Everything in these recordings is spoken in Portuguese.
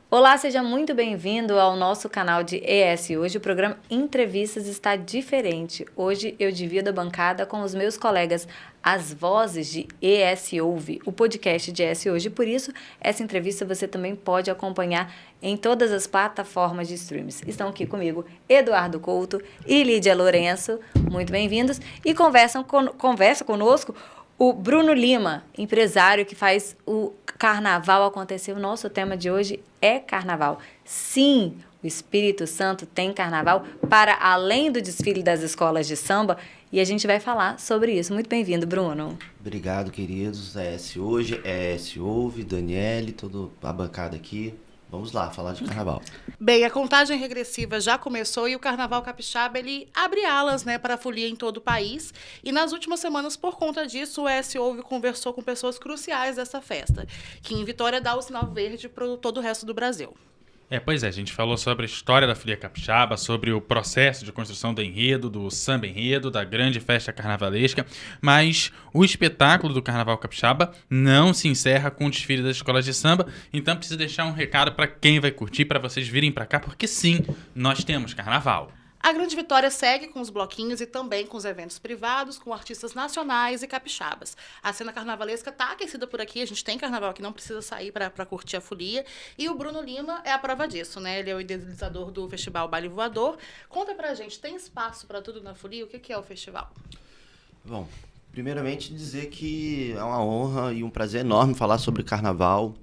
Olá, seja muito bem-vindo ao nosso canal de ES. Hoje o programa Entrevistas está diferente. Hoje eu divido a bancada com os meus colegas, as vozes de ES Ouve, o podcast de ES Hoje. Por isso, essa entrevista você também pode acompanhar em todas as plataformas de streams. Estão aqui comigo Eduardo Couto e Lídia Lourenço. Muito bem-vindos. E conversa conosco o Bruno Lima, empresário que faz o carnaval acontecer. O nosso tema de hoje é carnaval. Sim, o Espírito Santo tem carnaval para além do desfile das escolas de samba e a gente vai falar sobre isso. Muito bem-vindo, Bruno. Obrigado, queridos. ES Hoje, ES Ouve, Daniele, toda a bancada aqui. Vamos lá, falar de carnaval. Bem, a contagem regressiva já começou e o Carnaval Capixaba, ele abre alas, para a folia em todo o país. E nas últimas semanas, por conta disso, o ES Ouve conversou com pessoas cruciais dessa festa, que em Vitória dá o sinal verde para todo o resto do Brasil. Pois é, a gente falou sobre a história da folia capixaba, sobre o processo de construção do enredo, do samba enredo, da grande festa carnavalesca, mas o espetáculo do Carnaval Capixaba não se encerra com o desfile das escolas de samba, então preciso deixar um recado para quem vai curtir, para vocês virem para cá, porque sim, nós temos carnaval. A Grande Vitória segue com os bloquinhos e também com os eventos privados, com artistas nacionais e capixabas. A cena carnavalesca está aquecida por aqui, a gente tem carnaval que não precisa sair para curtir a folia. E o Bruno Lima é a prova disso, Ele é o idealizador do Festival Baile Voador. Conta pra gente, tem espaço para tudo na folia? O que é o festival? Bom, primeiramente dizer que é uma honra e um prazer enorme falar sobre carnaval.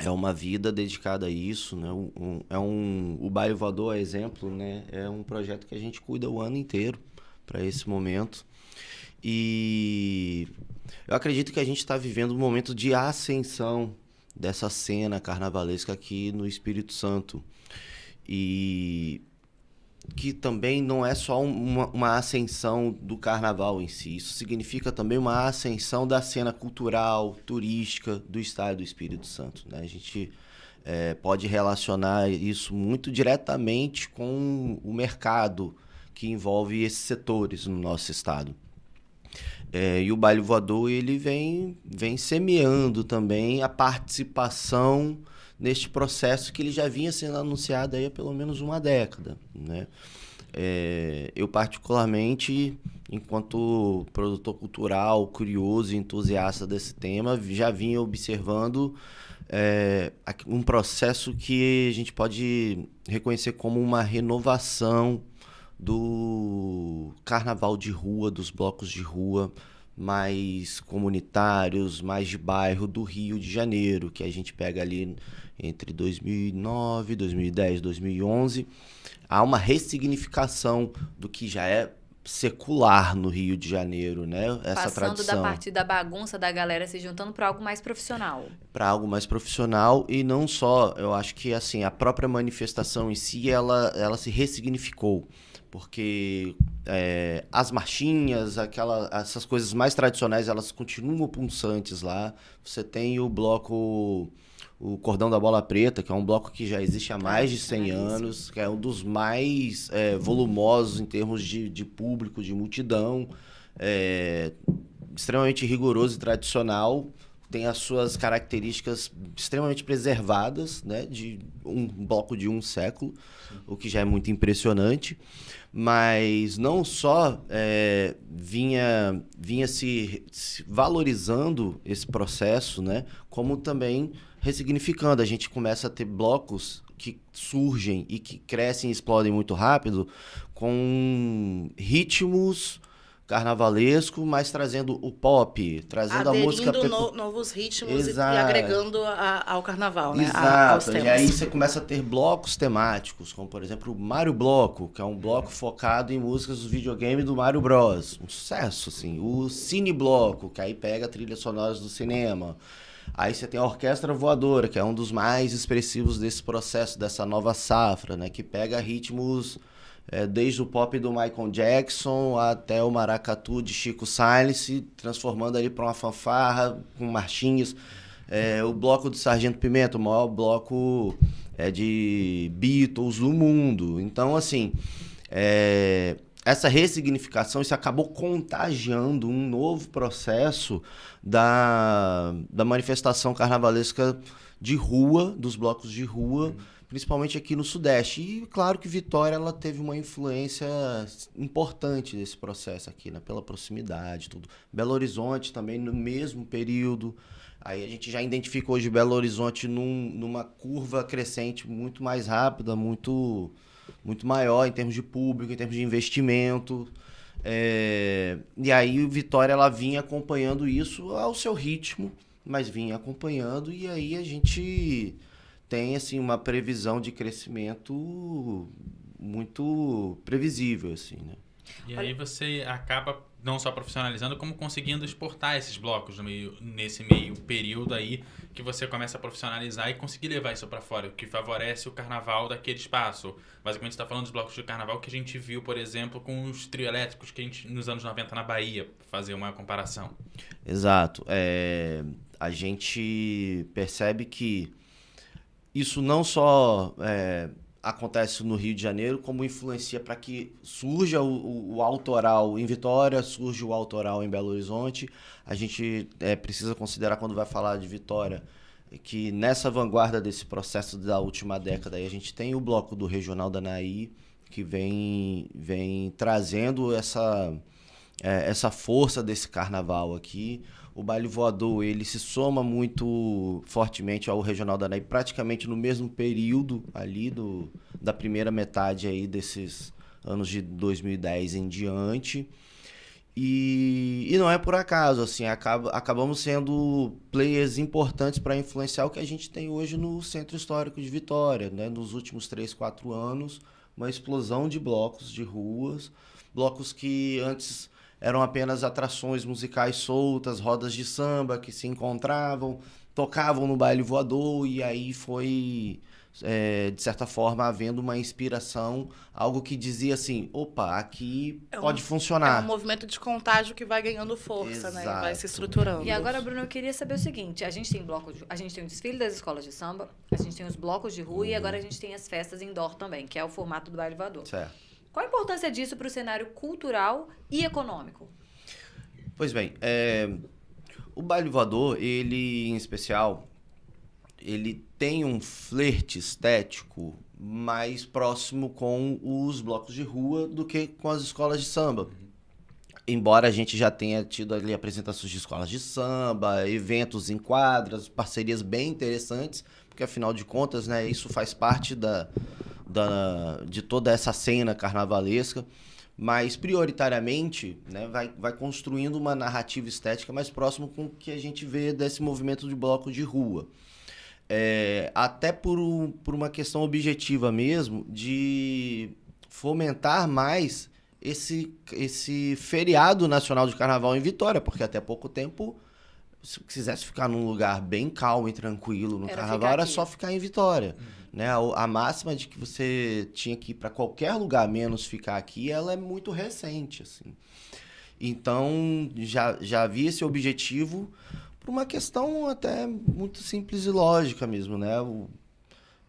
É uma vida dedicada a isso, o Baile Voador, exemplo, é um projeto que a gente cuida o ano inteiro para esse momento. E eu acredito que a gente está vivendo um momento de ascensão dessa cena carnavalesca aqui no Espírito Santo. E que também não é só uma ascensão do carnaval em si. Isso significa também uma ascensão da cena cultural, turística do estado do Espírito Santo. A gente pode relacionar isso muito diretamente com o mercado que envolve esses setores no nosso estado. E o Baile Voador ele vem semeando também a participação neste processo que ele já vinha sendo anunciado aí há pelo menos uma década, Eu particularmente, enquanto produtor cultural, curioso e entusiasta desse tema, já vinha observando um processo que a gente pode reconhecer como uma renovação do carnaval de rua, dos blocos de rua, mais comunitários, mais de bairro do Rio de Janeiro, que a gente pega ali entre 2009, 2010, 2011. Há uma ressignificação do que já é secular no Rio de Janeiro, Essa Passando tradição. da parte da bagunça da galera se juntando para algo mais profissional. Para algo mais profissional e não só, eu acho que assim, a própria manifestação em si, ela se ressignificou. Porque as marchinhas, essas coisas mais tradicionais, elas continuam pulsantes lá. Você tem o bloco, o Cordão da Bola Preta, que é um bloco que já existe há mais de 100 anos, que é um dos mais volumosos em termos de público, de multidão, extremamente rigoroso e tradicional. Tem as suas características extremamente preservadas, de um bloco de um século, o que já é muito impressionante. Mas não só vinha se valorizando esse processo, como também ressignificando. A gente começa a ter blocos que surgem e que crescem e explodem muito rápido com ritmos carnavalesco, mas trazendo o pop, trazendo a música... Aderindo novos ritmos e Exato. Agregando ao carnaval, Exato. Aos temas. E aí você começa a ter blocos temáticos, como por exemplo o Mario Bloco, que é um bloco focado em músicas do videogame do Mario Bros. Um sucesso, assim. O Cine Bloco, que aí pega trilhas sonoras do cinema. Aí você tem a Orquestra Voadora, que é um dos mais expressivos desse processo, dessa nova safra, que pega ritmos... desde o pop do Michael Jackson até o maracatu de Chico Science, se transformando ali para uma fanfarra com marchinhas. O bloco do Sargento Pimenta, o maior bloco de Beatles do mundo. Então, assim, essa ressignificação, isso acabou contagiando um novo processo da manifestação carnavalesca de rua, dos blocos de rua, principalmente aqui no Sudeste. E claro que Vitória ela teve uma influência importante nesse processo aqui, né? Pela proximidade, tudo. Belo Horizonte também no mesmo período. Aí a gente já identifica hoje Belo Horizonte numa curva crescente muito mais rápida, muito maior em termos de público, em termos de investimento. E aí Vitória ela vinha acompanhando isso ao seu ritmo, mas vinha acompanhando, e aí a gente tem assim uma previsão de crescimento muito previsível, assim, né? E aí você acaba não só profissionalizando, como conseguindo exportar esses blocos nesse meio período aí que você começa a profissionalizar e conseguir levar isso para fora, o que favorece o carnaval daquele espaço. Basicamente, você está falando dos blocos de carnaval que a gente viu, por exemplo, com os trio elétricos que a gente, nos anos 90 na Bahia, fazer uma comparação. Exato. A gente percebe que isso não só acontece no Rio de Janeiro, como influencia para que surja o autoral em Vitória, surja o autoral em Belo Horizonte. A gente precisa considerar, quando vai falar de Vitória, que nessa vanguarda desse processo da última década, aí a gente tem o bloco do Regional da Anaí, que vem trazendo essa força desse carnaval aqui. O baile voador, ele se soma muito fortemente ao Regional da Anaí, praticamente no mesmo período ali da primeira metade aí desses anos de 2010 em diante. E não é por acaso, assim, acabamos sendo players importantes para influenciar o que a gente tem hoje no Centro Histórico de Vitória, né? Nos últimos 3, 4 anos, uma explosão de blocos de ruas, blocos que antes eram apenas atrações musicais soltas, rodas de samba que se encontravam, tocavam no baile voador, e aí foi, de certa forma, havendo uma inspiração, algo que dizia assim, opa, aqui pode funcionar. É um movimento de contágio que vai ganhando força, Exato. né? Vai se estruturando. E agora, Bruno, eu queria saber o seguinte, a gente tem a gente tem o desfile das escolas de samba, a gente tem os blocos de rua e agora a gente tem as festas indoor também, que é o formato do baile voador. Certo. Qual a importância disso para o cenário cultural e econômico? Pois bem, o baile voador, ele em especial, ele tem um flerte estético mais próximo com os blocos de rua do que com as escolas de samba. Embora a gente já tenha tido ali apresentações de escolas de samba, eventos em quadras, parcerias bem interessantes, porque afinal de contas, né, isso faz parte de toda essa cena carnavalesca, mas prioritariamente, né, vai construindo uma narrativa estética mais próxima com o que a gente vê desse movimento de bloco de rua. Até por uma questão objetiva mesmo, de fomentar mais esse feriado nacional de carnaval em Vitória, porque até pouco tempo, se quisesse ficar num lugar bem calmo e tranquilo no carnaval, era só ficar em Vitória. Né? A máxima de que você tinha que ir para qualquer lugar menos ficar aqui, ela é muito recente, assim. Então, já havia esse objetivo por uma questão até muito simples e lógica mesmo, né?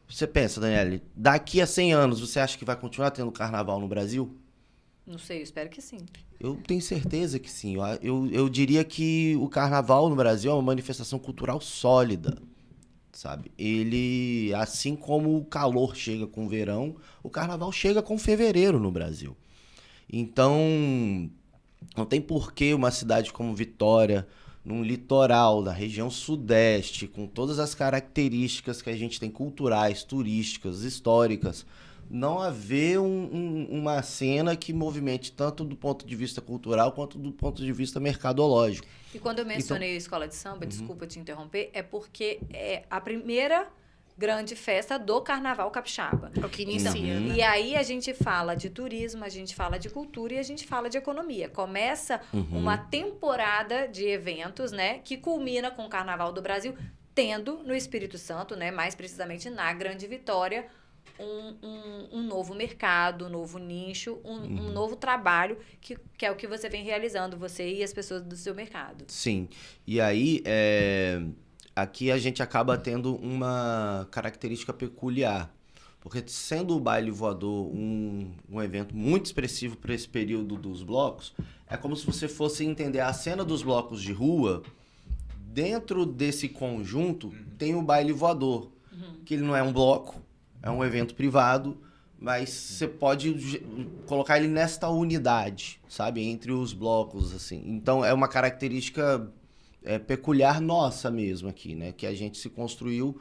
Você pensa, Daniele, daqui a 100 anos, você acha que vai continuar tendo carnaval no Brasil? Não sei, eu espero que sim. Eu tenho certeza que sim. Eu diria que o carnaval no Brasil é uma manifestação cultural sólida, sabe? Ele, assim como o calor chega com o verão, o carnaval chega com fevereiro no Brasil. Então, não tem porquê uma cidade como Vitória, num litoral, na região sudeste, com todas as características que a gente tem culturais, turísticas, históricas, não haver uma cena que movimente tanto do ponto de vista cultural quanto do ponto de vista mercadológico. E quando eu mencionei a escola de samba, desculpa te interromper, é porque é a primeira grande festa do Carnaval Capixaba. É o que inicia, né? E aí a gente fala de turismo, a gente fala de cultura e a gente fala de economia. Começa uma temporada de eventos, né, que culmina com o Carnaval do Brasil, tendo no Espírito Santo, né, mais precisamente na Grande Vitória, um novo mercado, um novo nicho, um novo trabalho, que é o que você vem realizando, você e as pessoas do seu mercado. Sim. E aí, aqui a gente acaba tendo uma característica peculiar. Porque sendo o baile voador um evento muito expressivo para esse período dos blocos, é como se você fosse entender a cena dos blocos de rua dentro desse conjunto tem o baile voador, que ele não é um bloco, é um evento privado, mas você pode colocar ele nesta unidade, sabe? Entre os blocos, assim. Então, é uma característica peculiar nossa mesmo aqui, né? Que a gente se construiu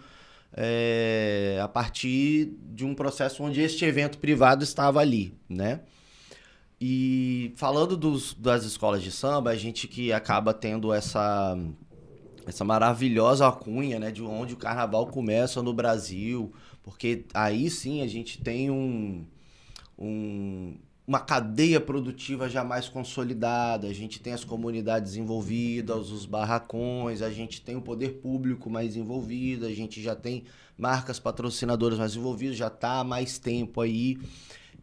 a partir de um processo onde este evento privado estava ali, né? E falando das escolas de samba, a gente que acaba tendo essa maravilhosa alcunha, né? De onde o carnaval começa no Brasil, porque aí sim a gente tem uma cadeia produtiva já mais consolidada, a gente tem as comunidades envolvidas, os barracões, a gente tem o poder público mais envolvido, a gente já tem marcas patrocinadoras mais envolvidas, já está há mais tempo aí.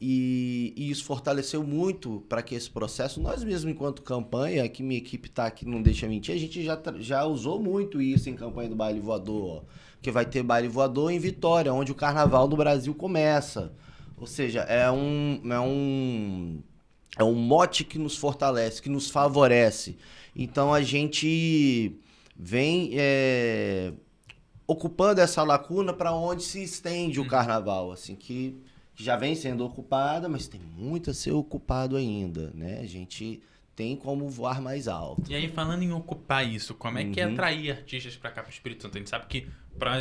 E isso fortaleceu muito para que esse processo, nós mesmos enquanto campanha, que minha equipe está aqui, não deixa mentir, a gente já usou muito isso em campanha do Baile Voador, que vai ter Baile Voador em Vitória, onde o carnaval do Brasil começa. Ou seja, é um mote que nos fortalece, que nos favorece. Então a gente vem ocupando essa lacuna para onde se estende o carnaval, assim, que já vem sendo ocupada, mas tem muito a ser ocupado ainda, né? A gente tem como voar mais alto. E aí, falando em ocupar isso, como é que é atrair artistas para cá, para o Espírito Santo? A gente sabe que para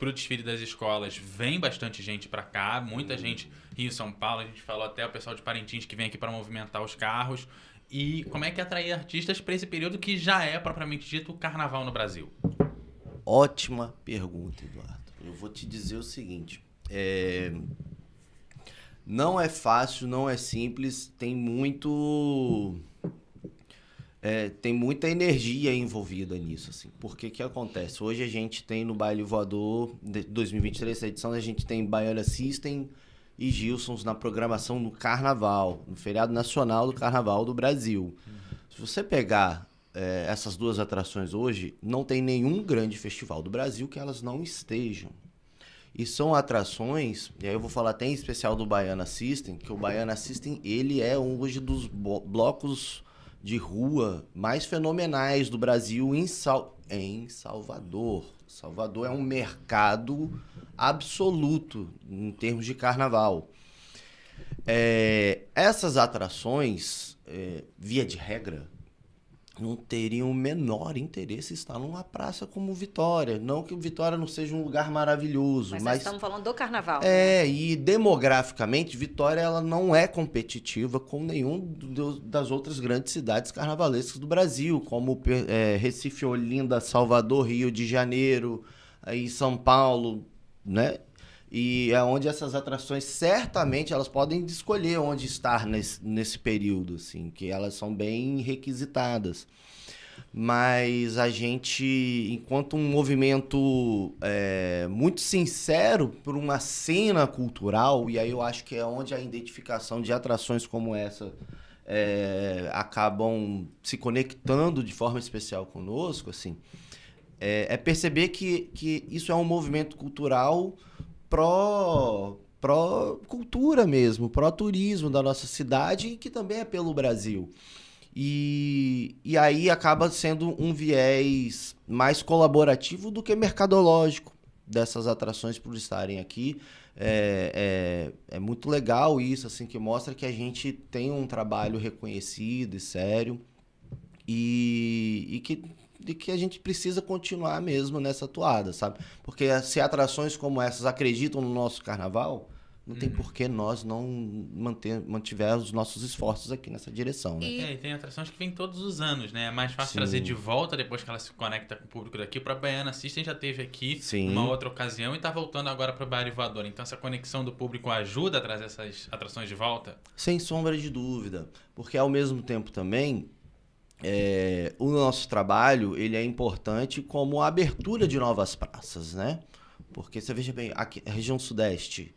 o desfile das escolas vem bastante gente para cá, muita gente, Rio, São Paulo, a gente falou até o pessoal de Parintins que vem aqui para movimentar os carros. E como é que é atrair artistas para esse período que já é, propriamente dito, o carnaval no Brasil? Ótima pergunta, Eduardo. Eu vou te dizer o seguinte, não é fácil, não é simples, tem muita energia envolvida nisso, assim. Porque que acontece? Hoje a gente tem no Baile Voador, de 2023, essa edição, a gente tem Baiana System e Gilsons na programação no Carnaval, no feriado nacional do Carnaval do Brasil. Se você pegar essas duas atrações hoje, não tem nenhum grande festival do Brasil que elas não estejam. E são atrações, e aí eu vou falar até em especial do Baiana System, que o Baiana System, ele é hoje dos blocos de rua mais fenomenais do Brasil em Salvador. Salvador é um mercado absoluto em termos de carnaval. Essas atrações, via de regra, não teriam o menor interesse em estar numa praça como Vitória. Não que Vitória não seja um lugar maravilhoso, mas nós estamos falando do carnaval. E demograficamente, Vitória ela não é competitiva com nenhum das outras grandes cidades carnavalescas do Brasil, como Recife, Olinda, Salvador, Rio de Janeiro, aí São Paulo, né? E é onde essas atrações, certamente, elas podem escolher onde estar nesse período, assim, que elas são bem requisitadas. Mas a gente, enquanto um movimento muito sincero por uma cena cultural, e aí eu acho que é onde a identificação de atrações como essa acabam se conectando de forma especial conosco, assim, perceber que isso é um movimento cultural pró-cultura mesmo, pró-turismo da nossa cidade e que também é pelo Brasil. E aí acaba sendo um viés mais colaborativo do que mercadológico dessas atrações por estarem aqui. É muito legal isso, assim, que mostra que a gente tem um trabalho reconhecido e sério e que a gente precisa continuar mesmo nessa toada, sabe? Porque se atrações como essas acreditam no nosso carnaval, não tem por que nós não mantivermos os nossos esforços aqui nessa direção, né? E tem atrações que vêm todos os anos, né? É mais fácil trazer de volta depois que ela se conecta com o público daqui. O próprio Baiana System já esteve aqui numa outra ocasião e está voltando agora para o Baile Voador. Então essa conexão do público ajuda a trazer essas atrações de volta? Sem sombra de dúvida. Porque ao mesmo tempo também, o nosso trabalho ele é importante como a abertura de novas praças, né? Porque você veja bem, aqui, a região sudeste,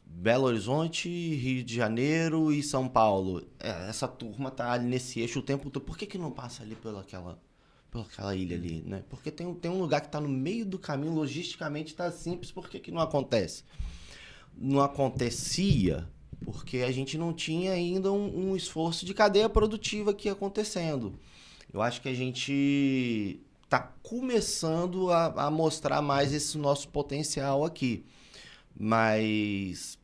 Belo Horizonte, Rio de Janeiro e São Paulo, essa turma tá ali nesse eixo o tempo todo. Por que não passa ali pelaquela ilha ali, né? Porque tem um lugar que está no meio do caminho, logisticamente está simples, por que não acontece? Não acontecia porque a gente não tinha ainda um esforço de cadeia produtiva aqui acontecendo. Eu acho que a gente está começando a mostrar mais esse nosso potencial aqui. Mas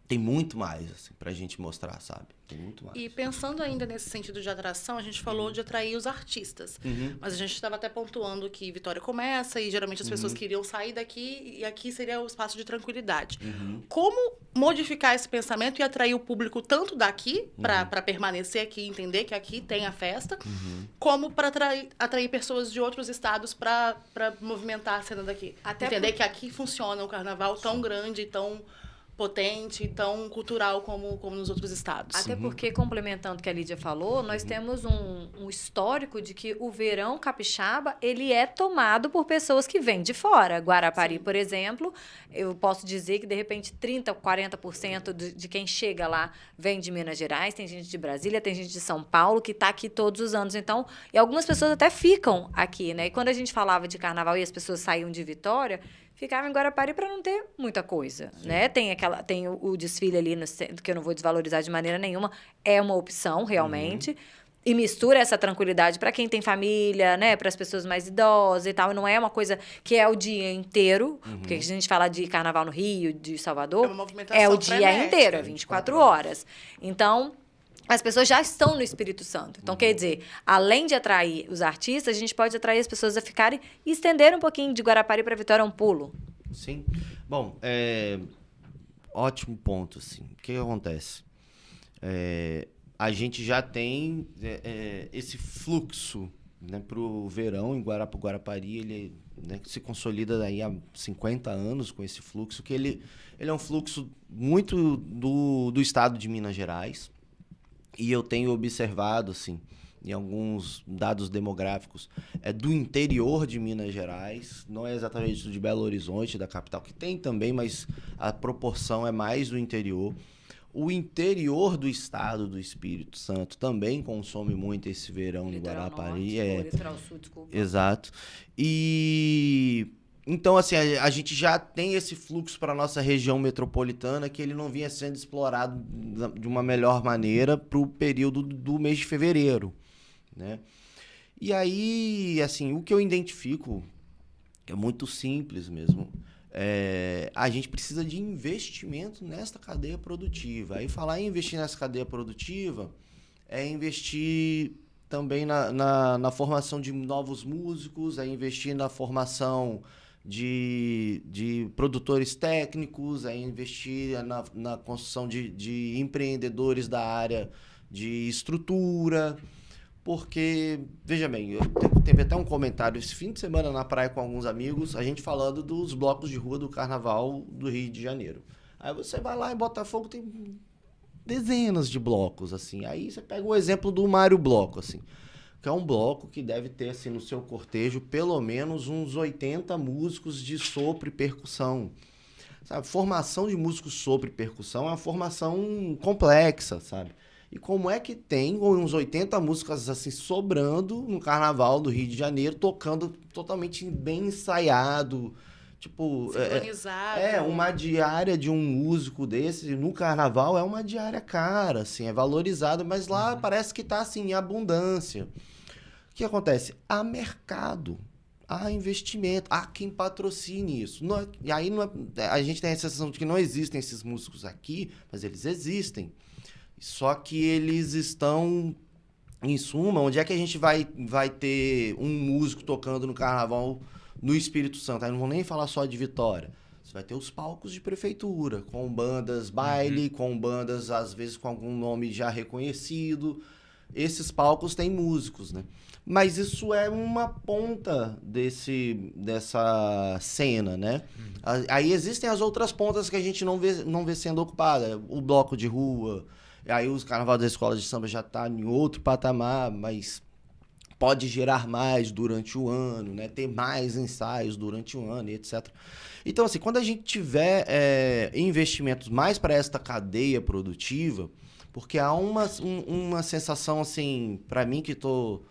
tem muito mais, assim, pra gente mostrar, sabe? Tem muito mais. E pensando ainda nesse sentido de atração, a gente falou de atrair os artistas. Mas a gente estava até pontuando que Vitória começa e geralmente as pessoas queriam sair daqui e aqui seria o espaço de tranquilidade. Como modificar esse pensamento e atrair o público tanto daqui, para permanecer aqui, entender que aqui tem a festa, como para atrair pessoas de outros estados para movimentar a cena daqui? Até entender que aqui funciona um carnaval tão grande, tão potente, tão cultural como nos outros estados. Até porque, complementando o que a Lídia falou, nós temos um histórico de que o verão capixaba, ele é tomado por pessoas que vêm de fora. Guarapari, por exemplo, eu posso dizer que, de repente, 30%, 40% de quem chega lá vem de Minas Gerais, tem gente de Brasília, tem gente de São Paulo, que está aqui todos os anos. Então, e algumas pessoas até ficam aqui, né? E quando a gente falava de carnaval e as pessoas saíam de Vitória, ficava em Guarapari para não ter muita coisa, né? Tem o desfile ali no centro, que eu não vou desvalorizar de maneira nenhuma, é uma opção realmente. E mistura essa tranquilidade para quem tem família, né? Para as pessoas mais idosas e tal. Não é uma coisa que é o dia inteiro, porque a gente fala de carnaval no Rio, de Salvador, É uma movimentação é o dia frenética, inteiro, é 24 horas. Então, as pessoas já estão no Espírito Santo. Então, quer dizer, além de atrair os artistas, a gente pode atrair as pessoas a ficarem e estender um pouquinho de Guarapari para Vitória um pulo. Sim. Bom, ótimo ponto, assim. O que acontece? A gente já tem esse fluxo, né, para o verão em Guarapari, ele, né, se consolida daí há 50 anos com esse fluxo, que ele é um fluxo muito do estado de Minas Gerais. E eu tenho observado, assim, em alguns dados demográficos, do interior de Minas Gerais, não é exatamente de Belo Horizonte, da capital, que tem também, mas a proporção é mais do interior. O interior do estado do Espírito Santo também consome muito esse verão em Guarapari. Litoral Sul, desculpa. Exato. E então, assim, a gente já tem esse fluxo para a nossa região metropolitana que ele não vinha sendo explorado de uma melhor maneira para o período do mês de fevereiro, né? E aí, assim, o que eu identifico é muito simples mesmo. A gente precisa de investimento nesta cadeia produtiva. Aí falar em investir nessa cadeia produtiva é investir também na formação de novos músicos, é investir na formação de produtores técnicos, é investir na construção de empreendedores da área de estrutura, porque, veja bem, teve até um comentário esse fim de semana na praia com alguns amigos, a gente falando dos blocos de rua do Carnaval do Rio de Janeiro. Aí você vai lá em Botafogo, tem dezenas de blocos, assim. Aí você pega o exemplo do Mário Bloco, assim, que é um bloco que deve ter, assim, no seu cortejo, pelo menos uns 80 músicos de sopro e percussão. Sabe? Formação de músicos sopro e percussão é uma formação complexa, sabe? E como é que tem uns 80 músicas, assim, sobrando no Carnaval do Rio de Janeiro, tocando totalmente bem ensaiado, tipo... Sincronizado. Uma diária de um músico desse no Carnaval é uma diária cara, assim, é valorizada, mas lá parece que tá, assim, em abundância. O que acontece? Há mercado, há investimento, há quem patrocine isso. E aí a gente tem a sensação de que não existem esses músicos aqui, mas eles existem. Só que eles estão, em suma, onde é que a gente vai ter um músico tocando no Carnaval no Espírito Santo? Aí não vou nem falar só de Vitória. Você vai ter os palcos de prefeitura, com bandas baile, com bandas, às vezes, com algum nome já reconhecido. Esses palcos têm músicos, né? Mas isso é uma ponta dessa cena, né? Aí existem as outras pontas que a gente não vê sendo ocupada. O bloco de rua, aí os carnavais da escola de samba já tá em outro patamar, mas pode gerar mais durante o ano, né? Ter mais ensaios durante o ano, e etc. Então, assim, quando a gente tiver investimentos mais para esta cadeia produtiva, porque há uma sensação, assim, para mim que estou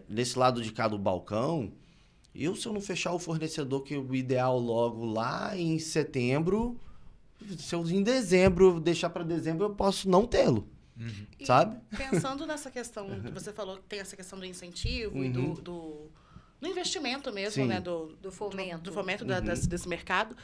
desse lado de cá do balcão, se eu não fechar o fornecedor, que é o ideal logo lá em setembro, se eu em dezembro deixar para dezembro, eu posso não tê-lo. E sabe? pensando nessa questão, você falou que tem essa questão do incentivo e do investimento mesmo, Sim. né? Do fomento. Do fomento desse mercado.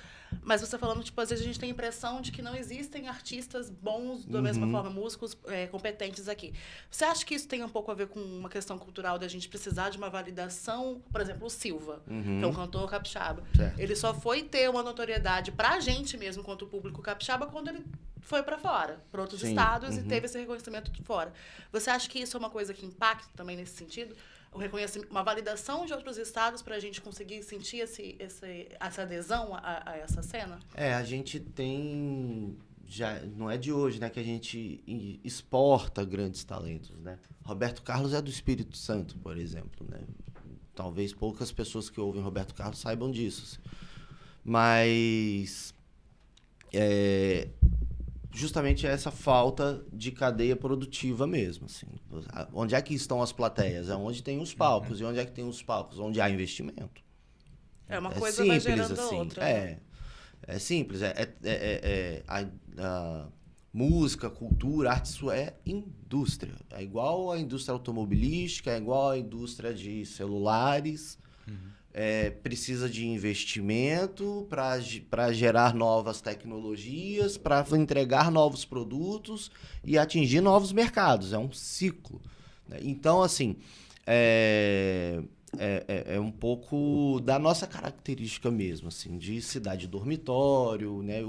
Mas você falando, tipo, às vezes a gente tem a impressão de que não existem artistas bons da mesma forma, músicos competentes aqui. Você acha que isso tem um pouco a ver com uma questão cultural da gente precisar de uma validação? Por exemplo, o Silva, que é um cantor capixaba. Certo. Ele só foi ter uma notoriedade pra gente mesmo, quanto o público capixaba, quando ele foi para fora, para outros Sim. estados e teve esse reconhecimento de fora. Você acha que isso é uma coisa que impacta também nesse sentido? O reconhecimento, uma validação de outros estados para a gente conseguir sentir essa adesão a essa cena? A gente tem, já não é de hoje, né, que a gente exporta grandes talentos, né? Roberto Carlos é do Espírito Santo, por exemplo, né? Talvez poucas pessoas que ouvem Roberto Carlos saibam disso. Mas justamente essa falta de cadeia produtiva mesmo, assim. Onde é que estão as plateias? É onde tem os palcos. E onde é que tem os palcos? Onde há investimento. É uma coisa vai simples, gerando a assim. outra. Né? É simples. A música, cultura, arte, isso é indústria. É igual à indústria automobilística, é igual à indústria de celulares. Precisa de investimento para gerar novas tecnologias, para entregar novos produtos e atingir novos mercados. É um ciclo. Né? Então, assim, é um pouco da nossa característica mesmo, assim, de cidade dormitório, né?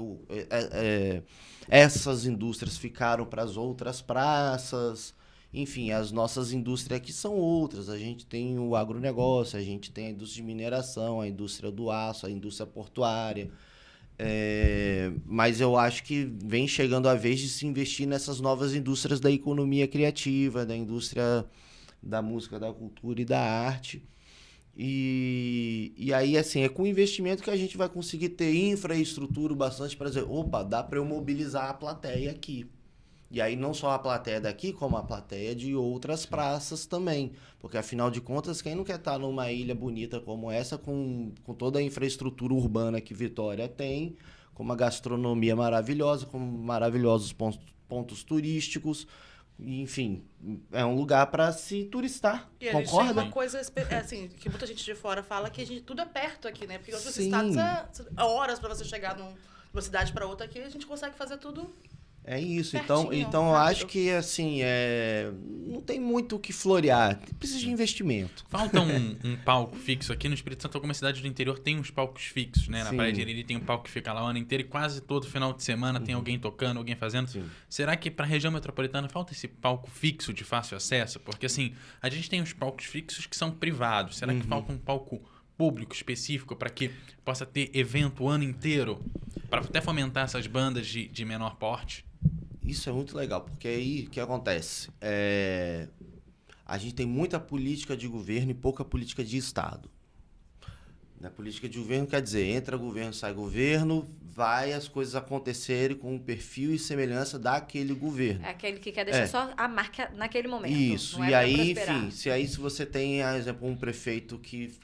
Essas indústrias ficaram para as outras praças. Enfim, as nossas indústrias aqui são outras. A gente tem o agronegócio, a gente tem a indústria de mineração, a indústria do aço, a indústria portuária. Mas eu acho que vem chegando a vez de se investir nessas novas indústrias da economia criativa, da indústria da música, da cultura e da arte. E aí, assim, é com investimento que a gente vai conseguir ter infraestrutura bastante para dizer, opa, dá para eu mobilizar a plateia aqui. E aí não só a plateia daqui, como a plateia de outras praças também. Porque, afinal de contas, quem não quer estar numa ilha bonita como essa, com toda a infraestrutura urbana que Vitória tem, com uma gastronomia maravilhosa, com maravilhosos pontos turísticos. Enfim, é um lugar para se turistar. E Concorda? tem uma coisa assim, que muita gente de fora fala que tudo é perto aqui, né? Porque em outros Sim. estados é horas para você chegar de uma cidade para outra. Aqui a gente consegue fazer tudo. É isso, Pertinho, então eu rápido. acho que assim, não tem muito o que florear, precisa de investimento. Falta um palco fixo. Aqui no Espírito Santo, algumas cidades do interior tem uns palcos fixos, né? Na Sim. Praia de Iriri tem um palco que fica lá o ano inteiro e quase todo final de semana tem alguém tocando, alguém fazendo. Sim. Será que para a região metropolitana falta esse palco fixo de fácil acesso? Porque assim, a gente tem os palcos fixos que são privados. Será que falta um palco público específico para que possa ter evento o ano inteiro? Para até fomentar essas bandas de menor porte? Isso é muito legal, porque aí o que acontece? A gente tem muita política de governo e pouca política de Estado. Na política de governo quer dizer, entra governo, sai governo, vai as coisas acontecerem com o perfil e semelhança daquele governo. É aquele que quer deixar só a marca naquele momento. Isso, não é e pra aí, prosperar. enfim, se você tem, por exemplo, um prefeito que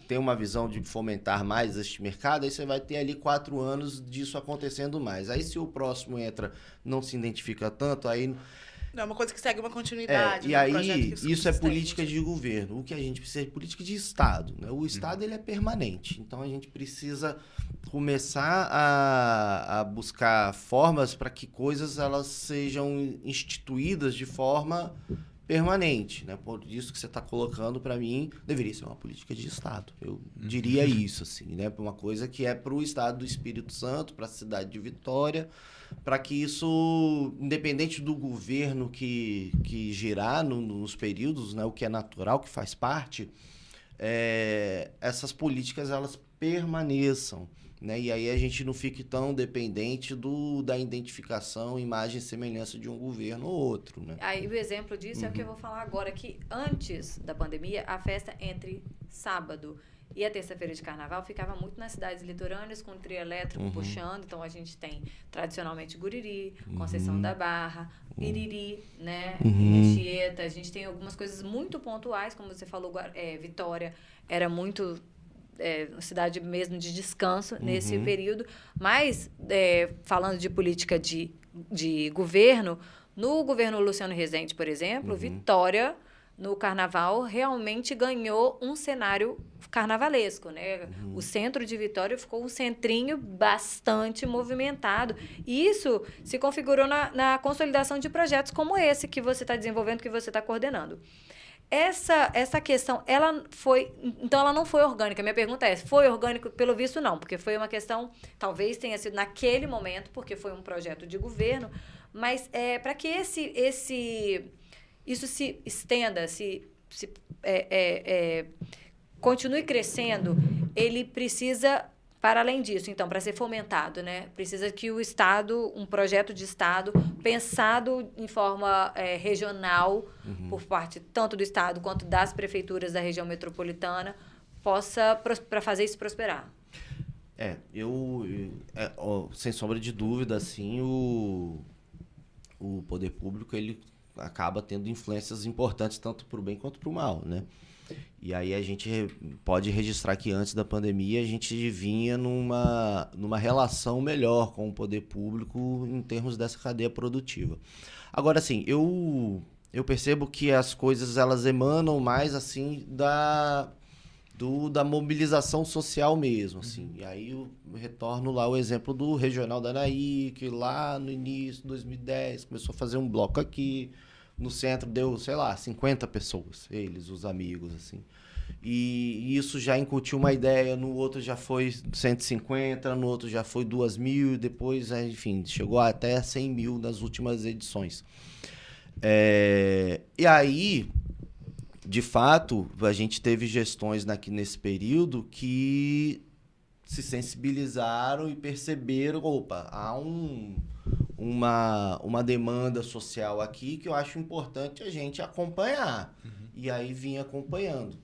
tem uma visão de fomentar mais este mercado, aí você vai ter ali 4 anos disso acontecendo mais. Aí se o próximo entra, não se identifica tanto, aí... Não é uma coisa que segue uma continuidade. E né? Um aí, projeto que isso é subsistente. política de governo. O que a gente precisa é política de Estado. Né? O Estado ele é permanente. Então, a gente precisa começar a buscar formas para que coisas elas sejam instituídas de forma permanente. Né? Por isso que você está colocando, para mim, deveria ser uma política de Estado. Eu diria isso, assim, né? Uma coisa que é para o Estado do Espírito Santo, para a cidade de Vitória, para que isso, independente do governo que girar nos períodos, né, o que é natural, que faz parte, essas políticas elas permaneçam. Né? E aí a gente não fique tão dependente da identificação, imagem e semelhança de um governo ou outro. Né? Aí o exemplo disso é o que eu vou falar agora, que antes da pandemia, a festa entre sábado e a terça-feira de carnaval ficava muito nas cidades litorâneas, com trio elétrico puxando. Então, a gente tem, tradicionalmente, Guriri, Conceição da Barra, Iriri, né? Anchieta. A gente tem algumas coisas muito pontuais, como você falou, Vitória era muito... cidade mesmo de descanso nesse período. Mas, falando de política de governo, No governo Luciano Rezende, por exemplo, Vitória, no carnaval, realmente ganhou um cenário carnavalesco, né? O centro de Vitória ficou um centrinho bastante movimentado. E isso se configurou na consolidação de projetos como esse que você está desenvolvendo, que você está coordenando. Essa questão, então ela não foi orgânica. Minha pergunta é, foi orgânico? Pelo visto, não, porque foi uma questão, talvez tenha sido naquele momento, porque foi um projeto de governo, mas para que isso se estenda, continue crescendo, ele precisa, para além disso, então, para ser fomentado, né? Precisa que o Estado, um projeto de Estado, pensado em forma regional, por parte tanto do Estado quanto das prefeituras da região metropolitana, possa, para fazer isso prosperar. Sem sombra de dúvida, assim, o poder público, ele acaba tendo influências importantes tanto para o bem quanto para o mal, né? E aí a gente pode registrar que antes da pandemia a gente vinha numa relação melhor com o poder público em termos dessa cadeia produtiva. Agora, assim, eu percebo que as coisas elas emanam mais assim da mobilização social mesmo, assim. E aí eu retorno lá o exemplo do Regional da Anaí, que lá no início de 2010 começou a fazer um bloco aqui. No centro deu, sei lá, 50 pessoas, eles, os amigos, assim. E isso já incutiu uma ideia, no outro já foi 150, no outro já foi 2.000, depois, enfim, chegou até 100.000 nas últimas edições. E aí, de fato, a gente teve gestões nesse período que se sensibilizaram e perceberam, opa, há uma demanda social aqui que eu acho importante a gente acompanhar. E aí vinha acompanhando.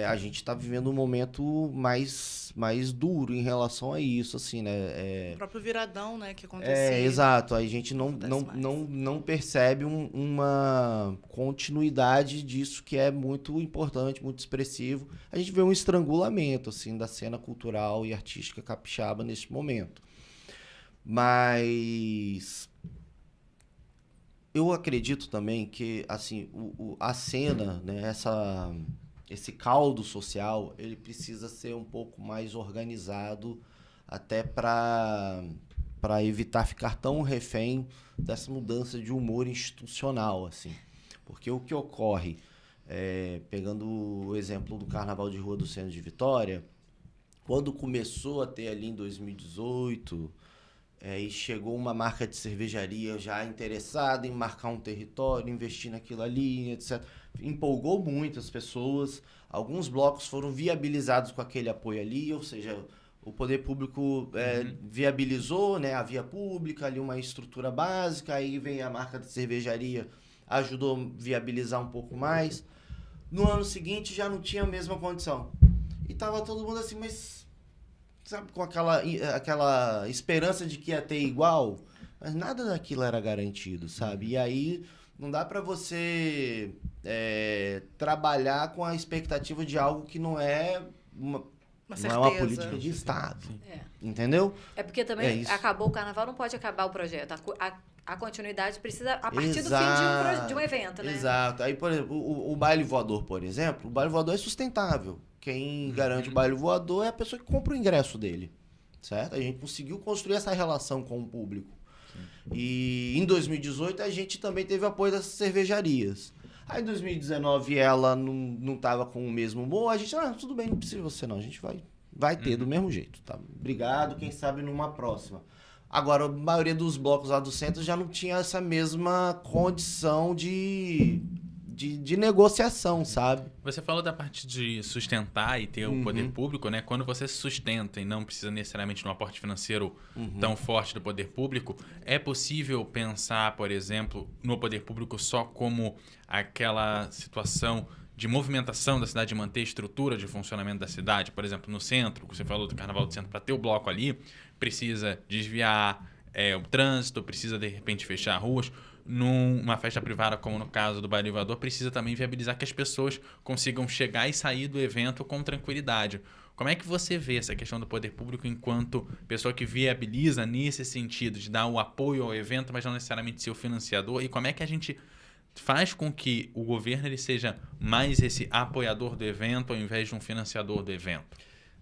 A gente está vivendo um momento mais duro em relação a isso, assim, né? O próprio viradão, né, que aconteceu. Exato. A gente não percebe uma continuidade disso que é muito importante, muito expressivo. A gente vê um estrangulamento, assim, da cena cultural e artística capixaba neste momento. Mas eu acredito também que assim, a cena, né, esse caldo social, ele precisa ser um pouco mais organizado até para evitar ficar tão refém dessa mudança de humor institucional, assim. Porque o que ocorre, pegando o exemplo do Carnaval de Rua do Centro de Vitória, quando começou a ter ali em 2018... e chegou uma marca de cervejaria já interessada em marcar um território, investir naquilo ali, etc. Empolgou muito as pessoas. Alguns blocos foram viabilizados com aquele apoio ali, ou seja, o poder público viabilizou, né, a via pública, ali uma estrutura básica, aí vem a marca de cervejaria, ajudou a viabilizar um pouco mais. No ano seguinte já não tinha a mesma condição. E tava todo mundo assim, mas... sabe, com aquela esperança de que ia ter igual, mas nada daquilo era garantido, sabe? E aí não dá para você trabalhar com a expectativa de algo que não é uma política de Estado, entendeu? É porque também acabou o carnaval, não pode acabar o projeto. A continuidade precisa a partir do fim de um evento, né? Exato. Aí, por exemplo, o baile voador, por exemplo, o baile voador é sustentável. Quem garante o baile voador é a pessoa que compra o ingresso dele, certo? A gente conseguiu construir essa relação com o público. E em 2018 a gente também teve apoio das cervejarias. Aí em 2019 ela não estava com o mesmo humor, a gente, tudo bem, não precisa você não, a gente vai ter do mesmo jeito, tá? Obrigado, quem sabe numa próxima. Agora, a maioria dos blocos lá do centro já não tinha essa mesma condição de negociação, sabe? Você falou da parte de sustentar e ter o poder público, né? Quando você se sustenta e não precisa necessariamente de um aporte financeiro tão forte do poder público, é possível pensar, por exemplo, no poder público só como aquela situação de movimentação da cidade, de manter a estrutura de funcionamento da cidade? Por exemplo, no centro, que você falou do Carnaval do Centro, para ter o bloco ali, precisa desviar o trânsito, precisa de repente fechar ruas. Numa festa privada, como no caso do Baile Voador, precisa também viabilizar que as pessoas consigam chegar e sair do evento com tranquilidade. Como é que você vê essa questão do poder público enquanto pessoa que viabiliza nesse sentido, de dar o apoio ao evento, mas não necessariamente ser o financiador? E como é que a gente faz com que o governo ele seja mais esse apoiador do evento ao invés de um financiador do evento?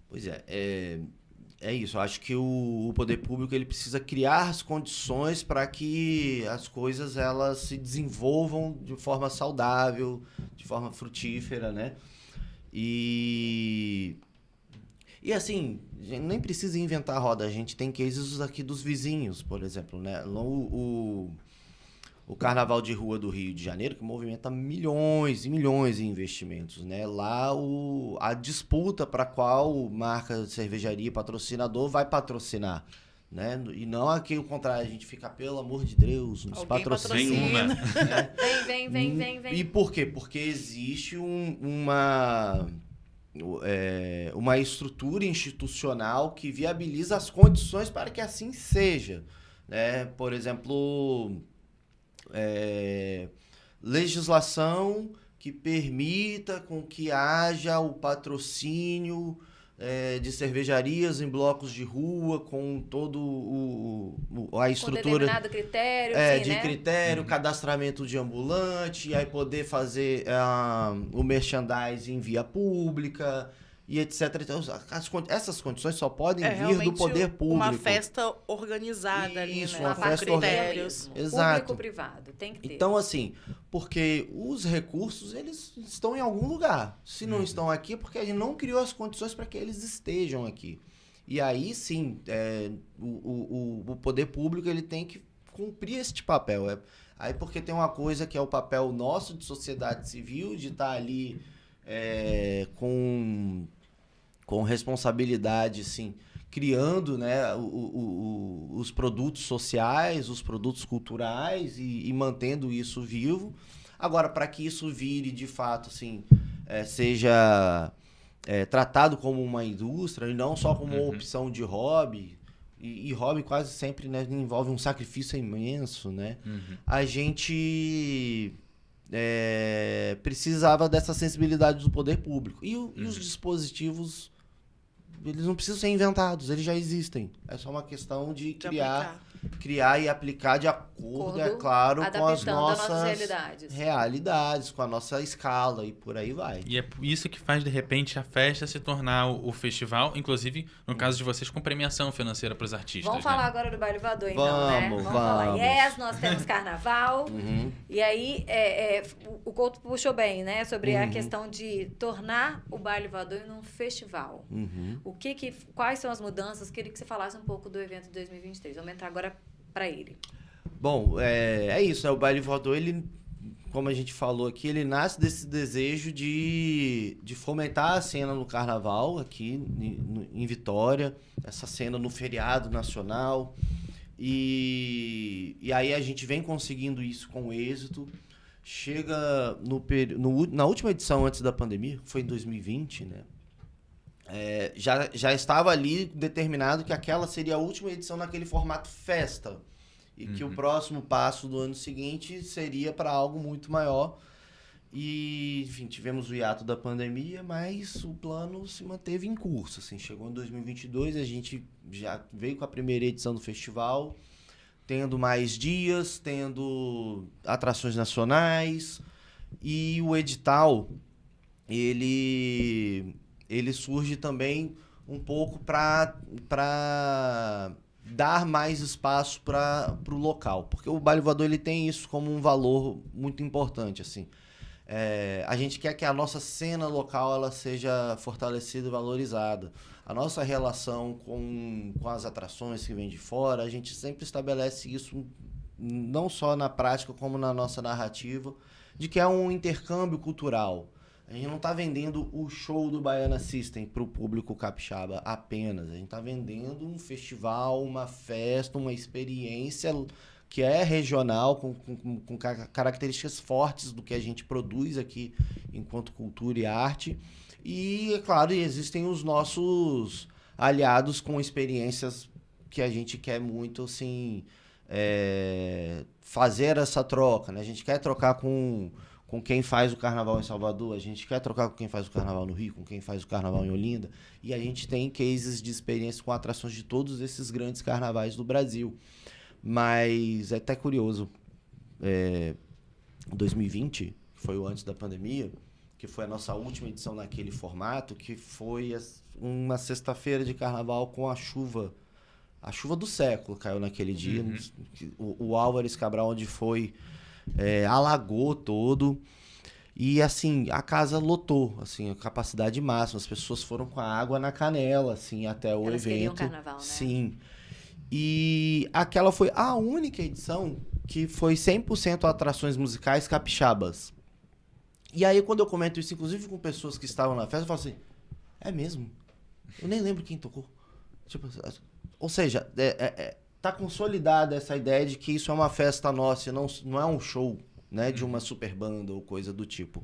Pois é isso. Eu acho que o poder público ele precisa criar as condições para que as coisas elas se desenvolvam de forma saudável, de forma frutífera, né? E assim, a gente nem precisa inventar a roda. A gente tem cases aqui dos vizinhos, por exemplo, né? O Carnaval de Rua do Rio de Janeiro, que movimenta milhões e milhões em investimentos, né? Lá a disputa para qual marca de cervejaria patrocinador vai patrocinar, né? E não aqui o contrário, a gente fica, pelo amor de Deus, nos patrocina. Nenhuma. Vem. E por quê? Porque existe uma estrutura institucional que viabiliza as condições para que assim seja, né? Por exemplo, legislação que permita com que haja o patrocínio de cervejarias em blocos de rua com todo a estrutura com determinado critério, de né? critério, cadastramento de ambulante, aí poder fazer o merchandising em via pública e etc. Então, essas condições só podem vir do poder público. Uma festa organizada Isso, ali, né? uma Com festa critérios. Exato. Público-privado, tem que ter. Então, assim, porque os recursos, eles estão em algum lugar. Se não estão aqui, é porque a gente não criou as condições para que eles estejam aqui. E aí, sim, o poder público ele tem que cumprir este papel. Aí porque tem uma coisa que é o papel nosso de sociedade civil, de estar ali com responsabilidade, assim, criando, né, os produtos sociais, os produtos culturais e mantendo isso vivo. Agora, para que isso vire, de fato, assim, seja tratado como uma indústria e não só como uma opção de hobby, e hobby quase sempre, né, envolve um sacrifício imenso, né? A gente precisava dessa sensibilidade do poder público. E os dispositivos, eles não precisam ser inventados, eles já existem. É só uma questão de criar e aplicar de acordo, é claro, com as nossas realidades, com a nossa escala e por aí vai. E é isso que faz, de repente, a festa se tornar o festival, inclusive, no caso de vocês, com premiação financeira para os artistas. Vamos falar agora do Baile Voador, então, né? Vamos falar. Yes, nós temos carnaval. E aí, o Couto puxou bem, né? Sobre a questão de tornar o Baile Voador num festival. Quais são as mudanças? Queria que você falasse um pouco do evento de 2023. Vamos entrar agora para ele. Bom, é isso, né? O Baile Voador, ele, como a gente falou aqui, ele nasce desse desejo de fomentar a cena no carnaval aqui em Vitória, essa cena no feriado nacional. E aí a gente vem conseguindo isso com êxito. Chega na última edição antes da pandemia, que foi em 2020, né? Já estava ali determinado que aquela seria a última edição naquele formato festa. E que o próximo passo do ano seguinte seria para algo muito maior. E, enfim, tivemos o hiato da pandemia, mas o plano se manteve em curso. Assim, chegou em 2022, a gente já veio com a primeira edição do festival, tendo mais dias, tendo atrações nacionais. E o edital, ele surge também um pouco para dar mais espaço para o local. Porque o Baile Voador ele tem isso como um valor muito importante. Assim. A gente quer que a nossa cena local ela seja fortalecida e valorizada. A nossa relação com as atrações que vêm de fora, a gente sempre estabelece isso não só na prática como na nossa narrativa, de que é um intercâmbio cultural. A gente não está vendendo o show do Baiana System para o público capixaba apenas. A gente está vendendo um festival, uma festa, uma experiência que é regional, com características fortes do que a gente produz aqui enquanto cultura e arte. E, é claro, existem os nossos aliados com experiências que a gente quer muito, assim, fazer essa troca, né? A gente quer trocar com com quem faz o carnaval em Salvador, a gente quer trocar com quem faz o carnaval no Rio, com quem faz o carnaval em Olinda, e a gente tem cases de experiência com atrações de todos esses grandes carnavais do Brasil. Mas é até curioso, 2020, que foi o antes da pandemia, que foi a nossa última edição naquele formato, que foi uma sexta-feira de carnaval com a chuva do século caiu naquele dia. O Álvares Cabral, onde foi, alagou todo. E, assim, a casa lotou, assim, a capacidade máxima. As pessoas foram com a água na canela, assim, até o Elas evento. queriam carnaval, né? Sim. E aquela foi a única edição que foi 100% atrações musicais capixabas. E aí, quando eu comento isso, inclusive com pessoas que estavam na festa, eu falo assim, é mesmo? Eu nem lembro quem tocou. Tipo, ou seja, tá consolidada essa ideia de que isso é uma festa nossa e não é um show, né, de uma super banda ou coisa do tipo.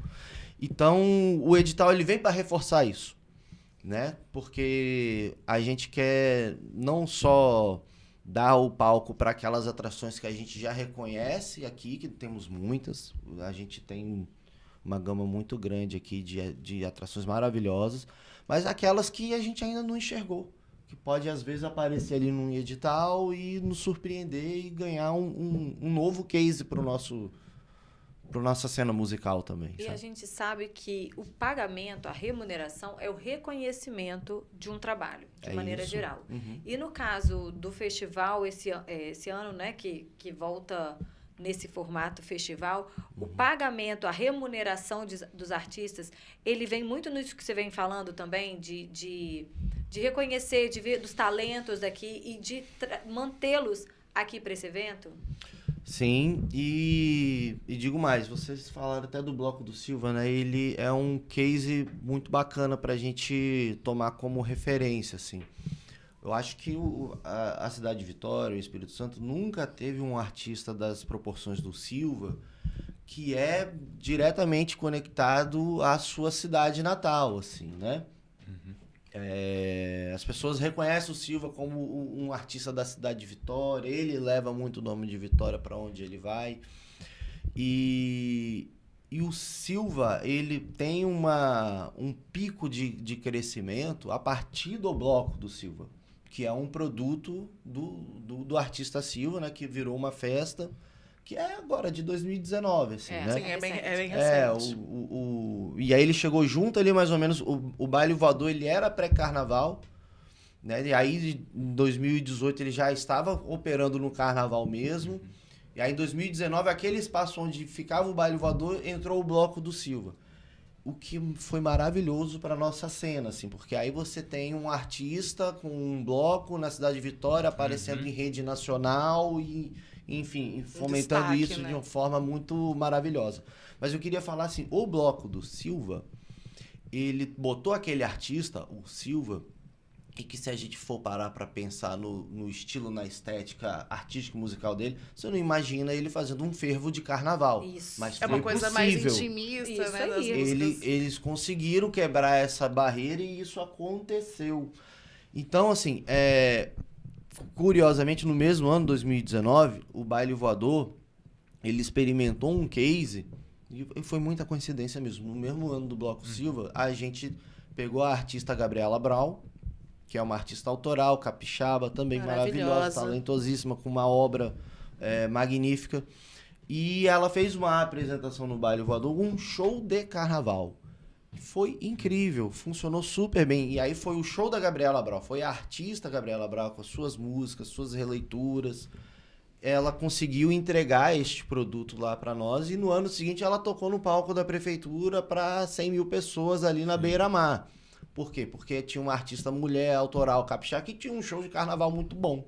Então, o edital ele vem para reforçar isso, né? Porque a gente quer não só dar o palco para aquelas atrações que a gente já reconhece aqui, que temos muitas, a gente tem uma gama muito grande aqui de atrações maravilhosas, mas aquelas que a gente ainda não enxergou, que pode às vezes aparecer ali num edital e nos surpreender e ganhar um novo case para nossa cena musical também. E sabe? a gente sabe que o pagamento, a remuneração, é o reconhecimento de um trabalho, de maneira isso. geral. Uhum. E no caso do festival, esse ano, né, que volta nesse formato festival, o pagamento, a remuneração dos artistas, ele vem muito nisso que você vem falando também, de reconhecer, de ver dos talentos daqui e de mantê-los aqui para esse evento? Sim, e digo mais, vocês falaram até do Bloco do Silva, né? Ele é um case muito bacana pra gente tomar como referência, assim. Eu acho que a cidade de Vitória, o Espírito Santo, nunca teve um artista das proporções do Silva que é diretamente conectado à sua cidade natal, assim, né? As pessoas reconhecem o Silva como um artista da cidade de Vitória, ele leva muito o nome de Vitória para onde ele vai. E o Silva, ele tem um pico de crescimento a partir do Bloco do Silva, que é um produto do artista Silva, né, que virou uma festa, que é agora de 2019, assim, né? Sim, é bem É, recente. e aí ele chegou junto ali, mais ou menos, o Baile Voador, ele era pré-carnaval, né? E aí, em 2018, ele já estava operando no carnaval mesmo. E aí, em 2019, aquele espaço onde ficava o Baile Voador, entrou o Bloco do Silva. O que foi maravilhoso para nossa cena, assim, porque aí você tem um artista com um bloco na cidade de Vitória aparecendo em rede nacional e, enfim, fomentando destaque, isso, né? de uma forma muito maravilhosa. Mas eu queria falar assim, o Bloco do Silva, ele botou aquele artista, o Silva, e que se a gente for parar para pensar no estilo, na estética artística musical dele, você não imagina ele fazendo um fervo de carnaval. Isso. Mas É uma foi coisa possível. mais intimista, Isso né? Das aí. músicas. Eles conseguiram quebrar essa barreira e isso aconteceu. Então, assim, curiosamente, no mesmo ano, 2019, o Baile Voador, ele experimentou um case, e foi muita coincidência mesmo. No mesmo ano do Bloco Silva, a gente pegou a artista Gabriela Brau, que é uma artista autoral, capixaba, também maravilhosa, talentosíssima, com uma obra magnífica. E ela fez uma apresentação no Baile Voador, um show de carnaval. Foi incrível, funcionou super bem. E aí foi o show da Gabriela Brau, foi a artista Gabriela Brau com as suas músicas, suas releituras. Ela conseguiu entregar este produto lá para nós e no ano seguinte ela tocou no palco da prefeitura para 100 mil pessoas ali na Beira-Mar. Por quê? Porque tinha uma artista mulher autoral capixaba que tinha um show de carnaval muito bom,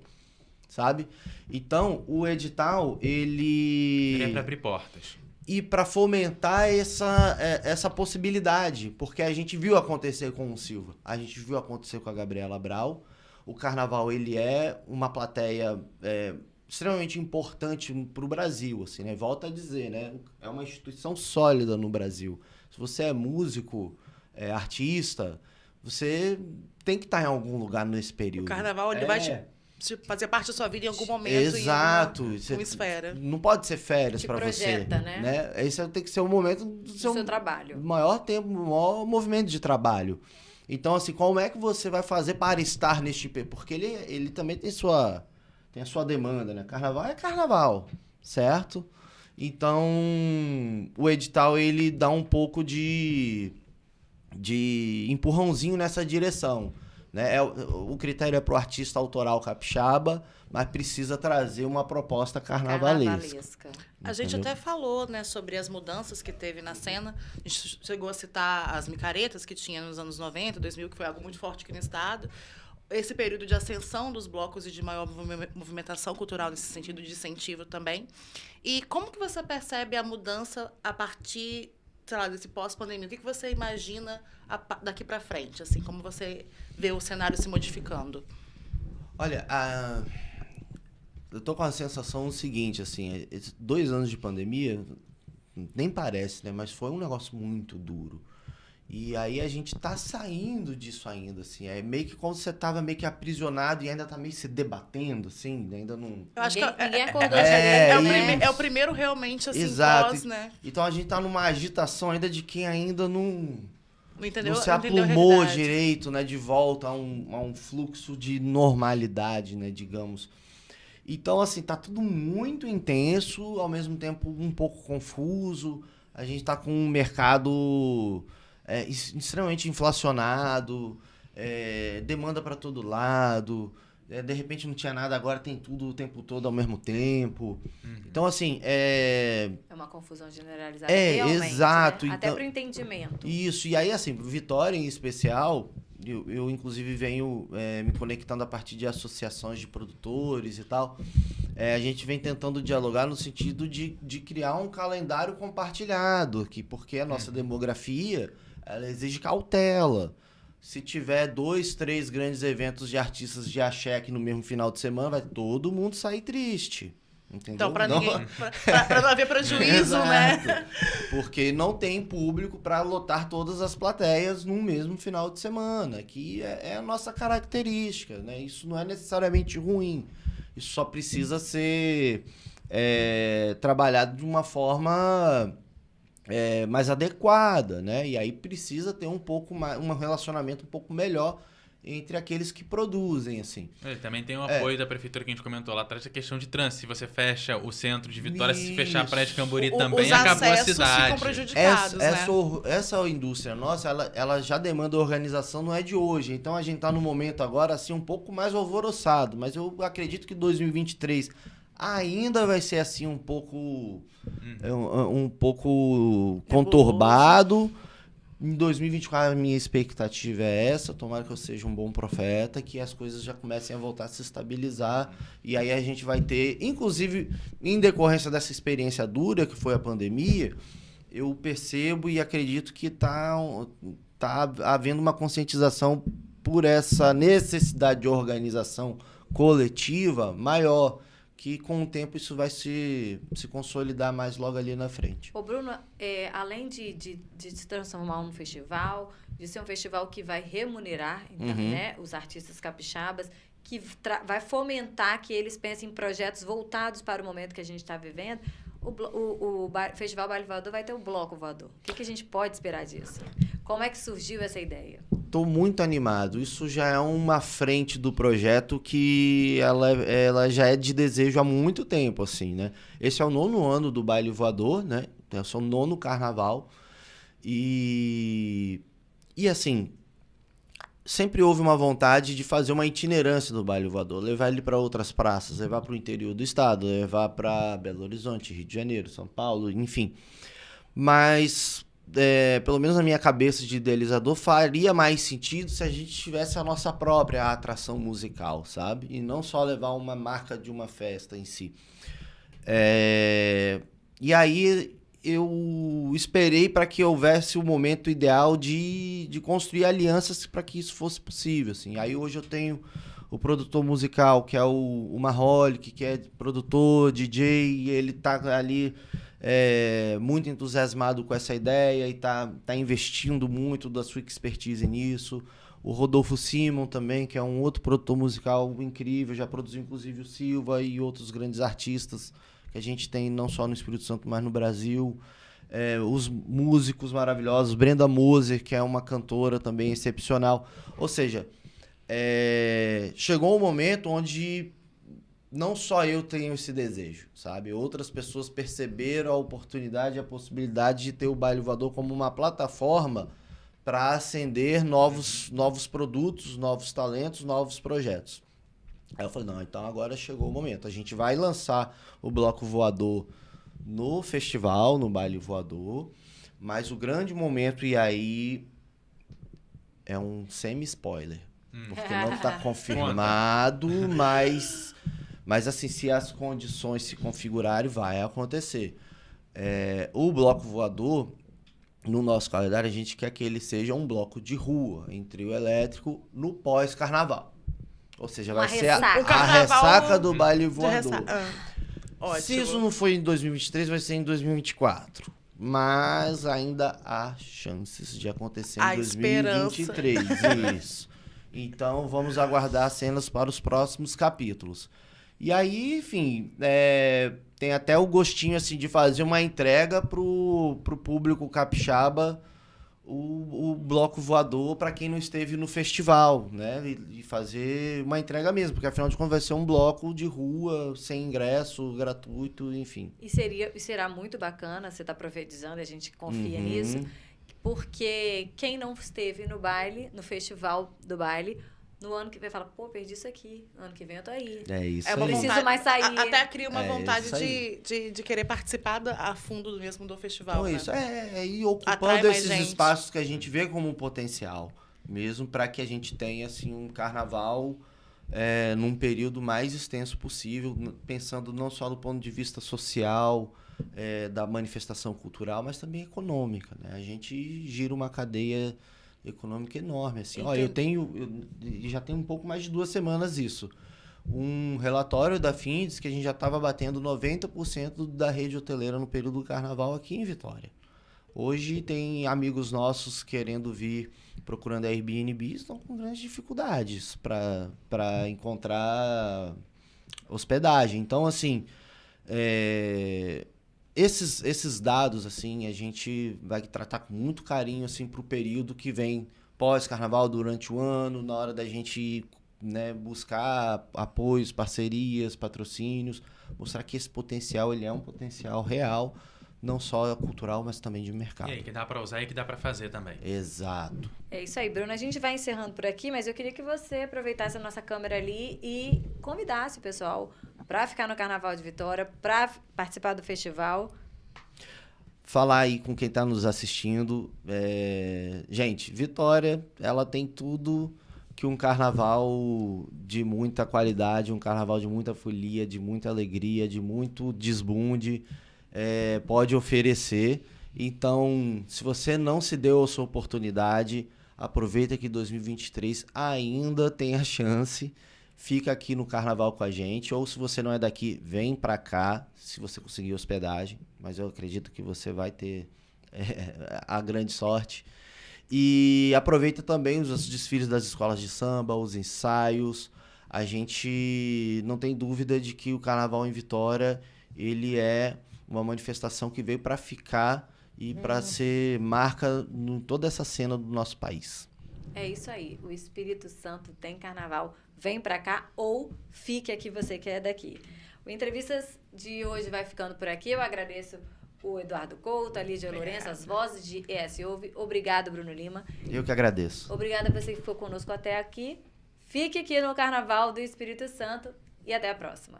sabe? Então, o edital, Ele é para abrir portas. E para fomentar essa possibilidade, porque a gente viu acontecer com o Silva, a gente viu acontecer com a Gabriela Brau. O carnaval, ele é uma plateia extremamente importante para o Brasil, assim, né? Volto a dizer, né? É uma instituição sólida no Brasil. Se você é músico, artista, você tem que estar em algum lugar nesse período. O carnaval, ele vai te fazer parte da sua vida em algum momento. Exato. Em uma esfera. Não pode ser férias Te para você. projeta, né? Esse tem que ser o momento do seu trabalho. maior tempo, maior movimento de trabalho. Então, assim, como é que você vai fazer para estar neste... Porque ele também tem a sua demanda, né? Carnaval é carnaval, certo? Então, o edital, ele dá um pouco de empurrãozinho nessa direção, né? O critério é pro artista autoral capixaba, mas precisa trazer uma proposta carnavalesca. A gente até falou, né, sobre as mudanças que teve na cena. A gente chegou a citar as micaretas que tinha nos anos 90, 2000, que foi algo muito forte aqui no estado. Esse período de ascensão dos blocos e de maior movimentação cultural nesse sentido de incentivo também. E como que você percebe a mudança a partir, sei lá, desse pós-pandemia? O que você imagina daqui para frente? Assim, como você vê o cenário se modificando? Olha, eu tô com a sensação seguinte, assim, 2 anos de pandemia, nem parece, né? Mas foi um negócio muito duro. E aí a gente tá saindo disso ainda, assim. É meio que como você tava meio que aprisionado e ainda tá meio se debatendo, assim, ainda não... Eu acho Ninguém acordou é o primeiro realmente, assim, exato. pós, né? Então a gente tá numa agitação ainda de quem ainda não Entendeu? se Não entendeu a aplumou realidade. direito, né? De volta a um fluxo de normalidade, né? Digamos. Então, assim, tá tudo muito intenso, ao mesmo tempo um pouco confuso. A gente tá com um mercado extremamente inflacionado, demanda para todo lado. De repente não tinha nada, agora tem tudo o tempo todo ao mesmo tempo. Então, assim, É uma confusão generalizada. Realmente, exato. Né? Até Então, pro entendimento. isso, e aí, assim, Vitória em especial, eu inclusive venho me conectando a partir de associações de produtores e tal. A gente vem tentando dialogar no sentido de criar um calendário compartilhado, porque a nossa demografia, ela exige cautela. Se tiver 2, 3 grandes eventos de artistas de axé aqui no mesmo final de semana, vai todo mundo sair triste. Entendeu? Então, para não haver prejuízo, né? Porque não tem público para lotar todas as plateias num mesmo final de semana, que é a nossa característica, né? Isso não é necessariamente ruim. Isso só precisa ser trabalhado de uma forma mais adequada, né? E aí precisa ter um relacionamento um pouco melhor entre aqueles que produzem, assim. Também tem o apoio da prefeitura que a gente comentou lá atrás, da questão de trânsito. Se você fecha o centro de Vitória, se fechar a Praia de Cambori também, acabou a cidade. Ficam prejudicados, essa indústria nossa, ela já demanda organização, não é de hoje. Então a gente tá no momento agora, assim, um pouco mais alvoroçado. Mas eu acredito que 2023 ainda vai ser, assim, um pouco conturbado. Em 2024, a minha expectativa é essa. Tomara que eu seja um bom profeta, que as coisas já comecem a voltar a se estabilizar. E aí a gente vai ter, inclusive, em decorrência dessa experiência dura que foi a pandemia, eu percebo e acredito que tá havendo uma conscientização por essa necessidade de organização coletiva maior, que com o tempo isso vai se consolidar mais logo ali na frente. Ô Bruno, além de se transformar num festival, de ser um festival que vai remunerar né, os artistas capixabas, que vai fomentar que eles pensem em projetos voltados para o momento que a gente está vivendo, o Festival Baile Voador vai ter o Bloco Voador. O que a gente pode esperar disso? Como é que surgiu essa ideia? Estou muito animado. Isso já é uma frente do projeto que ela já é de desejo há muito tempo, assim, né? Esse é o 9º ano do Baile Voador, né? Esse é o 9º carnaval. E assim, sempre houve uma vontade de fazer uma itinerância do Baile Voador, levar ele para outras praças, levar para o interior do estado, levar para Belo Horizonte, Rio de Janeiro, São Paulo, enfim. Mas pelo menos na minha cabeça de idealizador, faria mais sentido se a gente tivesse a nossa própria atração musical, sabe? E não só levar uma marca de uma festa em si. E aí eu esperei para que houvesse o momento ideal de construir alianças para que isso fosse possível, assim. Aí hoje eu tenho o produtor musical, que é o Maholic, que é produtor, DJ, e ele tá ali muito entusiasmado com essa ideia e tá investindo muito da sua expertise nisso. O Rodolfo Simon também, que é um outro produtor musical incrível, já produziu inclusive o Silva e outros grandes artistas que a gente tem não só no Espírito Santo, mas no Brasil. Os músicos maravilhosos, Brenda Moser, que é uma cantora também excepcional. Ou seja, chegou um momento onde não só eu tenho esse desejo, sabe? Outras pessoas perceberam a oportunidade e a possibilidade de ter o Baile Voador como uma plataforma para acender novos produtos, novos talentos, novos projetos. Aí eu falei, não, então agora chegou o momento. A gente vai lançar o Bloco Voador no festival, no Baile Voador, mas o grande momento, e aí é um semi-spoiler, porque não está confirmado, mas assim, se as condições se configurarem, vai acontecer. O Bloco Voador, no nosso calendário, a gente quer que ele seja um bloco de rua, em trio elétrico, no pós-carnaval. Ou seja, vai ser a ressaca do Baile Voador. Se isso não foi em 2023, vai ser em 2024. Mas ainda há chances de acontecer em 2023. Isso. Então, vamos aguardar cenas para os próximos capítulos. E aí, enfim, tem até o gostinho assim, de fazer uma entrega pro público capixaba, o Bloco Voador, para quem não esteve no festival, né? E fazer uma entrega mesmo, porque afinal de contas vai ser um bloco de rua, sem ingresso, gratuito, enfim. E será muito bacana, você está profetizando, a gente confia nisso, porque quem não esteve no baile, no festival do baile, no ano que vem fala, pô, perdi isso aqui, no ano que vem eu tô aí. É isso uma aí. Preciso mais sair. Até cria uma vontade isso aí. de querer participar a fundo mesmo do festival. Então, né? isso. E ocupando Atrai mais esses gente. espaços que a gente vê como um potencial, mesmo para que a gente tenha assim, um carnaval num período mais extenso possível, pensando não só do ponto de vista social, da manifestação cultural, mas também econômica, né? A gente gira uma cadeia econômica enorme, assim. Ó, eu já tenho um pouco mais de 2 semanas isso. Um relatório da FIM diz que a gente já estava batendo 90% da rede hoteleira no período do carnaval aqui em Vitória. Hoje tem amigos nossos querendo vir, procurando Airbnb, estão com grandes dificuldades para encontrar hospedagem. Então, assim, esses dados, assim, a gente vai tratar com muito carinho, assim, para o período que vem pós-carnaval, durante o ano, na hora da gente, né, buscar apoios, parcerias, patrocínios, mostrar que esse potencial, ele é um potencial real, não só cultural, mas também de mercado. E aí, que dá para usar e que dá para fazer também. Exato. É isso aí, Bruno. A gente vai encerrando por aqui, mas eu queria que você aproveitasse a nossa câmera ali e convidasse o pessoal para ficar no Carnaval de Vitória, para participar do festival. Falar aí com quem está nos assistindo. Gente, Vitória, ela tem tudo que um carnaval de muita qualidade, um carnaval de muita folia, de muita alegria, de muito desbunde, pode oferecer. Então, se você não se deu a sua oportunidade, aproveita que 2023 ainda tem a chance. Fica aqui no carnaval com a gente, ou se você não é daqui, vem pra cá, se você conseguir hospedagem, mas eu acredito que você vai ter a grande sorte. E aproveita também os desfiles das escolas de samba, os ensaios. A gente não tem dúvida de que o carnaval em Vitória, ele é uma manifestação que veio para ficar e para ser marca em toda essa cena do nosso país. É isso aí. O Espírito Santo tem carnaval. Vem pra cá ou fique aqui, você que é daqui. O Entrevistas de hoje vai ficando por aqui. Eu agradeço o Eduardo Couto, a Lídia Lourenço, as vozes de ES Ouve. Obrigado, Bruno Lima. Eu que agradeço. Obrigada a você que ficou conosco até aqui. Fique aqui no Carnaval do Espírito Santo e até a próxima.